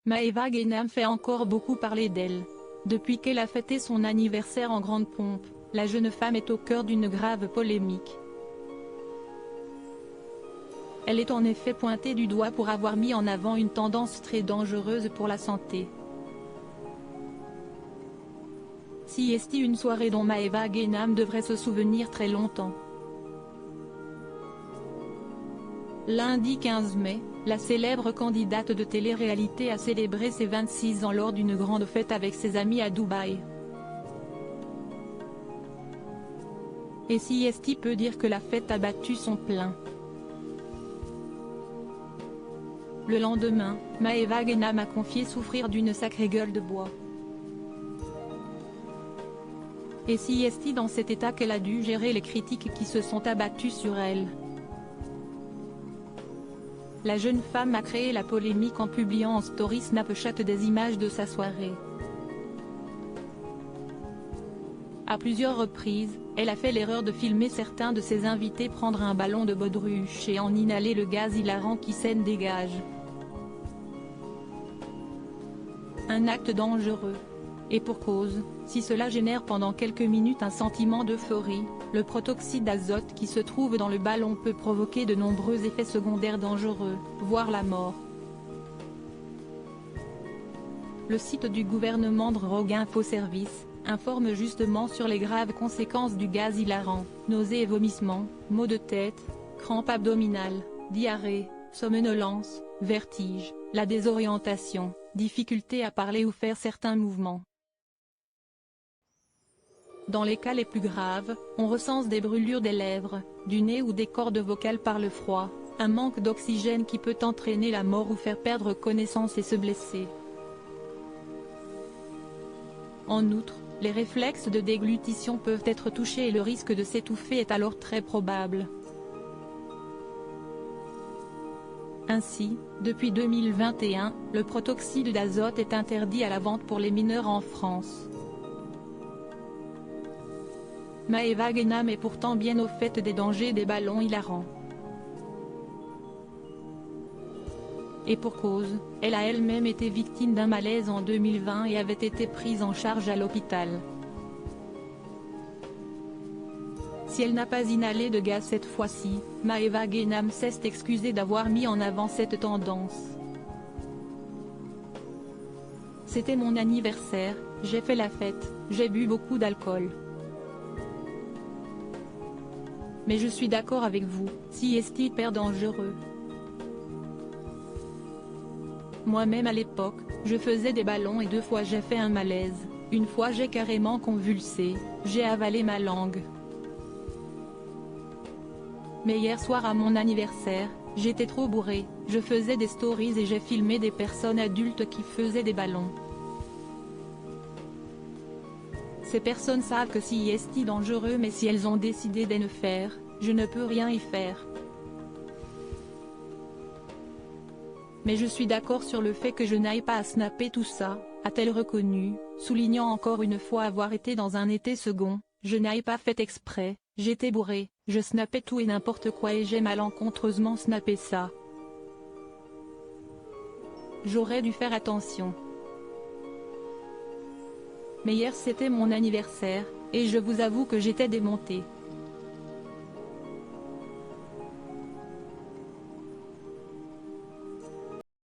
Maëva Guénam fait encore beaucoup parler d'elle. Depuis qu'elle a fêté son anniversaire en grande pompe, la jeune femme est au cœur d'une grave polémique. Elle est en effet pointée du doigt pour avoir mis en avant une tendance très dangereuse pour la santé. Siesti, une soirée dont Maëva Guénam devrait se souvenir très longtemps. Lundi 15 mai, la célèbre candidate de télé-réalité a célébré ses 26 ans lors d'une grande fête avec ses amis à Dubaï. Et Siesti peut dire que la fête a battu son plein. Le lendemain, Maëva Guénam a confié souffrir d'une sacrée gueule de bois. Et Siesti dans cet état qu'elle a dû gérer les critiques qui se sont abattues sur elle. La jeune femme a créé la polémique en publiant en story Snapchat des images de sa soirée. À plusieurs reprises, elle a fait l'erreur de filmer certains de ses invités prendre un ballon de baudruche et en inhaler le gaz hilarant qui s'en dégage. Un acte dangereux. Et pour cause, si cela génère pendant quelques minutes un sentiment d'euphorie, le protoxyde d'azote qui se trouve dans le ballon peut provoquer de nombreux effets secondaires dangereux, voire la mort. Le site du gouvernement Drogue Info Service informe justement sur les graves conséquences du gaz hilarant: nausées et vomissements, maux de tête, crampes abdominales, diarrhée, somnolence, vertige, la désorientation, difficulté à parler ou faire certains mouvements. Dans les cas les plus graves, on recense des brûlures des lèvres, du nez ou des cordes vocales par le froid, un manque d'oxygène qui peut entraîner la mort ou faire perdre connaissance et se blesser. En outre, les réflexes de déglutition peuvent être touchés et le risque de s'étouffer est alors très probable. Ainsi, depuis 2021, le protoxyde d'azote est interdit à la vente pour les mineurs en France. Maëva Guénam est pourtant bien au fait des dangers des ballons hilarants. Et pour cause, elle a elle-même été victime d'un malaise en 2020 et avait été prise en charge à l'hôpital. Si elle n'a pas inhalé de gaz cette fois-ci, Maëva Guénam s'est excusée d'avoir mis en avant cette tendance. C'était mon anniversaire, j'ai fait la fête, j'ai bu beaucoup d'alcool. Mais je suis d'accord avec vous, Siesti hyper dangereux. Moi-même à l'époque, je faisais des ballons et 2 fois j'ai fait un malaise, une fois j'ai carrément convulsé, j'ai avalé ma langue. Mais hier soir à mon anniversaire, j'étais trop bourré, je faisais des stories et j'ai filmé des personnes adultes qui faisaient des ballons. Ces personnes savent que Siesti dangereux, mais si elles ont décidé de le faire, je ne peux rien y faire. Mais je suis d'accord sur le fait que je n'aille pas à snapper tout ça, a-t-elle reconnu, soulignant encore une fois avoir été dans un été second: je n'ai pas fait exprès, j'étais bourré, je snappais tout et n'importe quoi et j'ai malencontreusement snappé ça. J'aurais dû faire attention. Mais hier c'était mon anniversaire, et je vous avoue que j'étais démonté.